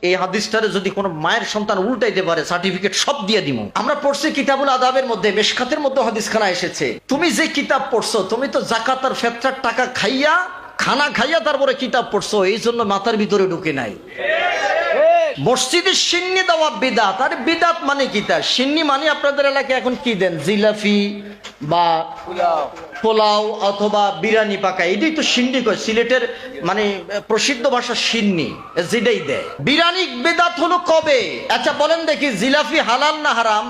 এই হাদিসটারে যদি কোনো মায়ের সন্তান উল্টাইতে পারে সার্টিফিকেট সব দিয়ে দিব। আমরা পড়ছি কিতাবুল আদাবের মধ্যে, মেশকাতের মধ্যে হাদিসখানা এসেছে, তুমি যে কিতাব পড়ছো তুমি তো যাকাত আর ফিতরার টাকা খাইয়া, খানা খাইয়া তারপরে কিতাব পড়ছো, এই জন্য মাথার ভিতরে ঢুকে নাই। মসজিদে সিন্নি দেওয়া বিদাত। আরে বিদাত মানে কি? তা সিন্নি মানে আপনাদের এলাকায় এখন কি দেন? জিলাপি বা পোলাও অথবা বিরিয়ানি পাকা, এটাই তো সিন্নি কয়। সিলেটের মানে প্রসিদ্ধ ভাষা সিন্নি, যেটাই দেয়। বিরিয়ানি বিদাত হলো কবে? আচ্ছা বলেন দেখি, জিলাপি হালাল না হারাম?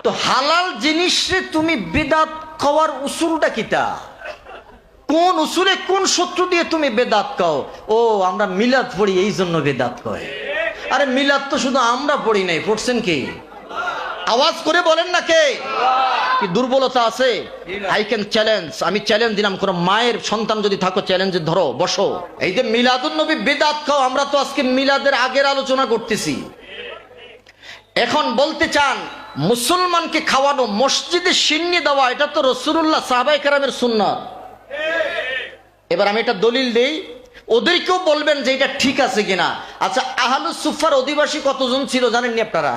তো হালাল জিনিসে তুমি বিদাত খাওয়ার উসুলটা কিটা? কোন উসুলে কোন সূত্র দিয়ে তুমি বেদাত কও? ও আমরা মিলাদ পড়ি এই জন্য বেদাত কয়। আরে মিলাদ তো শুধু আমরা পড়ি নাই, পড়ছেন কি? আওয়াজ করে বলেন না কে? কি দুর্বলতা আছে? আই ক্যান চ্যালেঞ্জ, আমি চ্যালেঞ্জ দিলাম, কোন মায়ের সন্তান যদি থাকো চ্যালেঞ্জে ধরো, বসো। এই যে মিলাদুন নবী বেদাত খাও, আমরা তো আজকে মিলাদের আগের আলোচনা করতেছি। এখন বলতে চান মুসলমানকে খাওয়ানো, মসজিদে সিন্নি দেওয়া, এটা তো রাসূলুল্লাহ সাহাবায়ে কেরামের সুন্নাত। এবার আমি এটা দলিল দেই, ওদেরকেও বলবেন যে এটা ঠিক আছে কিনা। আচ্ছা, আহলুস সুফার অধিবাসী কতজন ছিল জানেননি আপনারা?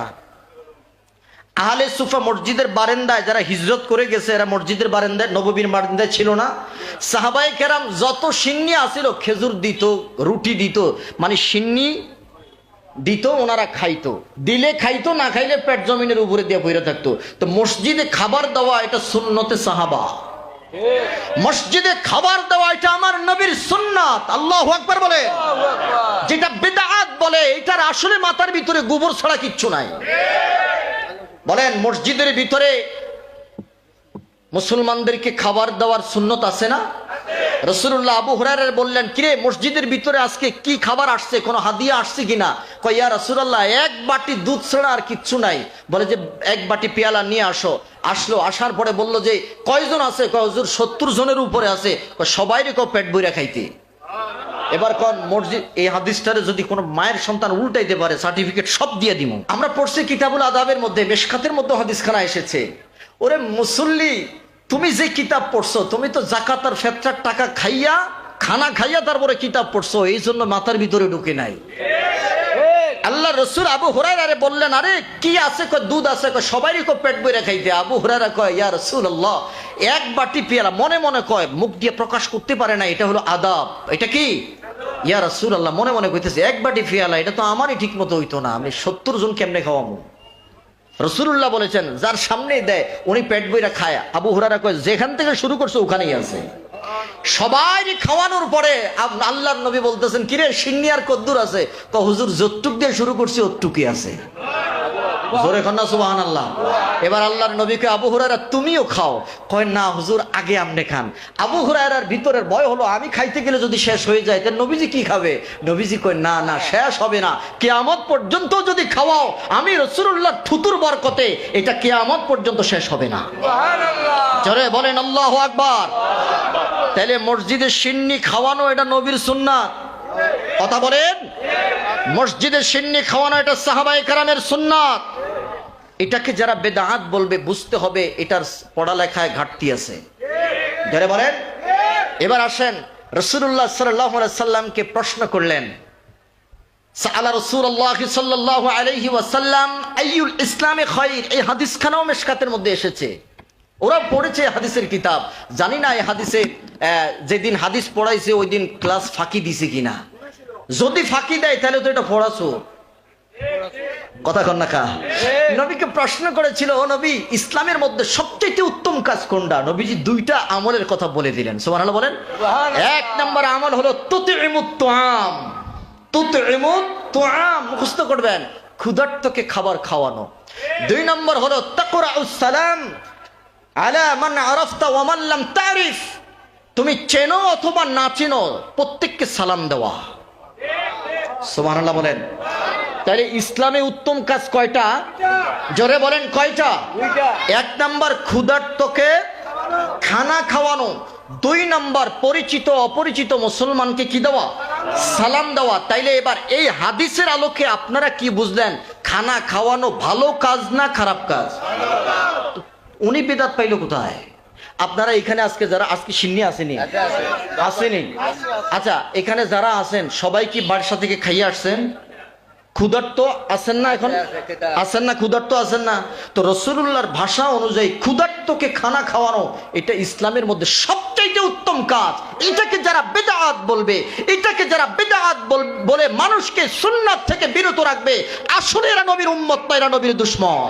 আহলে সুফা মসজিদের বারান্দায় যারা হিজরত করে গেছে, এরা মসজিদের বারান্দায়, নববীর বারান্দায় ছিল না? সাহাবায়ে কেরাম যত সিন্নি আসিল, খেজুর দিত, রুটি দিত, মানে সিন্নি দিত, ওনারা খাইতো। দিলে খাইতো, না খাইলে পেট জমিনের উপরে দিয়ে পড়ে থাকতো। তো মসজিদে খাবার দেওয়া এটা সুন্নতে সাহাবা। মসজিদে খাবার দেওয়া এটা আমার নবীর সুন্নাত। আল্লাহু আকবার বলে। যেটা বিদআত বলে, এটার আসলে মাথার ভিতরে গোবর ছাড়া কিচ্ছু নাই। বলেন মসজিদের ভিতরে মুসলমানদেরকে খাবার দেওয়ার সুন্নত আছে না? রাসূলুল্লাহ আবু হুরায়রা বললেন, কিরে মসজিদের ভিতরে আজকে কি খাবার আসছে, কোনো হাদিয়া আসছে কিনা? কয় ইয়া রাসূলুল্লাহ, এক বাটি দুধ ছাড়া আর কিচ্ছু নাই। বলে যে এক বাটি পেয়ালা নিয়ে আসো। আসলো, আসার পরে বলল যে কয়জন আছে? কয় হুজুর 70 জনের উপরে আছে। সবাইরে কো পেট ভরে খাইতে। এবার কোন মসজিদ, এই হাদিসটারে যদি কোনো মায়ের সন্তান উল্টাইতে পারে সার্টিফিকেট সব দিয়ে দিব। আমরা পড়ছি কিতাবুল আদাবের মধ্যে, মেশকাতের মধ্যে হাদিসখানা এসেছে। ওরে মুসল্লি, তুমি যে কিতাব পড়ছো তুমি তো যাকাত আর ফিতরার টাকা খাইয়া, খানা খাইয়া তারপরে কিতাব পড়ছো, এই জন্য মাথার ভিতরে ঢুকে নাই। আল্লাহ রসুল আবু হুরায়রা বললেন, আরে কি আছে? কয় দুধ আছে। কয় সবারই কো পেট ভরে খাইতে। আবু হুরায়রা কয় ইয়া রাসূলুল্লাহ, এক বাটি পেয়ালা, মনে মনে কয়, মুখ দিয়ে প্রকাশ করতে পারে না, এটা হলো আদাব। এটা কি? ইয়া রাসূলুল্লাহ, মনে মনে কইতেছে এক বাটি পেয়ালা, এটা তো আমারই ঠিক মতো হইতো না, আমি 70 জন কেমনে খাওয়াবো? রাসূলুল্লাহ বলেছেন যার সামনেই দেয় উনি পেট ভরে খায়। আবু হুরায়রা কয় যেখান থেকে শুরু করছে ওখানেই আছে। সবাই খাওয়ানোর পরে আল্লাহর নবী বলতেছেন, কিরে সিন্নি আর কদ্দুর আছে? কয় হুজুর যতটুক দিয়ে শুরু করছি অতটুকুই আছে। জোরে কন্যা সুবহানাল্লাহ। এবার আল্লাহর নবীকে, আবু হুরায়রা তুমিও খাও। কয় না হুজুর, আগে আপনি খান। আবু হুরায়রার ভিতরের ভয় হলো আমি খাইতে গেলে যদি শেষ হয়ে যায় তাহলে নবীজি কি খাবে? নবীজি কয় না না, শেষ হবে না, কিয়ামত পর্যন্ত যদি খাওয়াও আমি রাসূলুল্লাহর থুতুর বরকতে এটা কিয়ামত পর্যন্ত শেষ হবে না। সুবহানাল্লাহ। জোরে বলেন আল্লাহু আকবার। তাহলে মসজিদে সিন্নি খাওয়ানো এটা নবীর সুন্নাত। কথা বলেন, মসজিদে সিন্নি খাওয়ানো এটা সাহাবায়ে কেরামের সুন্নাত। এটাকে যারা বেদাত বলবে বুঝতে হবে এটার পড়ালেখায় ঘাটতি আছে। যারা বলেন, এবার আসেন রাসূলুল্লাহ সাল্লাল্লাহু আলাইহি সাল্লামকে প্রশ্ন করলেন, সাআলা রাসূলুল্লাহ সাল্লাল্লাহু আলাইহি ওয়াসাল্লাম আইয়ুল ইসলামে খায়র। এই হাদিসখানাও মেশকাতের মধ্যে এসেছে, ওরা পড়েছে হাদিসের কিতাব। জানি না এই হাদিসে যেদিন হাদিস পড়াইছে ওই দিন ক্লাস ফাঁকি দিছে কিনা। যদি ফাঁকি দেয় তাহলে তো এটা পড়াছো। কথা কন না কা? নবীকে প্রশ্ন করেছিল, ও নবী ইসলামের মধ্যে সবচেয়ে উত্তম কাজ কোনটা? নবীজি দুইটা আমলের কথা বলে দিলেন। সুবহানাল্লাহ বলেন। এক নম্বর আমল হলো তুতইমুত তুআম। তুতইমুত তুআম মুখস্থ করবেন, ক্ষুধার্তকে খাবার খাওয়ানো। দুই নম্বর হলো তাকরাউস সালাম আলা মান আরাফতা ওয়া মান লাম তারিফ। তুমি চেনো অথবা না চেনো প্রত্যেককে সালাম দেওয়া। সুবহানাল্লাহ বলেন। তাহলে ইসলামে উত্তম কাজ কয়টা? জোরে বলেন কয়টা? এক নাম্বার ক্ষুধার্তকে খানা খাওয়ানো। দুই নাম্বার পরিচিত অপরিচিত মুসলমানকে কি দেওয়া? সালাম দেওয়া। তাইলে এবার এই হাদিসের আলোকে আপনারা কি বুঝলেন? খানা খাওয়ানো ভালো কাজ না খারাপ কাজ? উনি বিদাত পাইল কোথায়? আপনারা এখানে আজকে যারা আজকে সিন্নি আসেনি? আসেনি। আচ্ছা, এখানে যারা আছেন সবাই কি বাড়ির সাথে থেকে খাইয়ে আসছেন? ক্ষুধার্ত আছেন না এখন? আছেন না? ক্ষুধার্ত আছেন না? তো রাসূলুল্লাহর ভাষা অনুযায়ী ক্ষুধার্তকে খানা খাওয়ানো এটা ইসলামের মধ্যে সবচেয়ে উত্তম কাজ। এটাকে যারা বিদআত বলবে, এটাকে যারা বিদআত বলে মানুষকে সুন্নাত থেকে বিরত রাখবে, আসলে এরা নবীর উম্মত না, এরা নবীর দুশমন।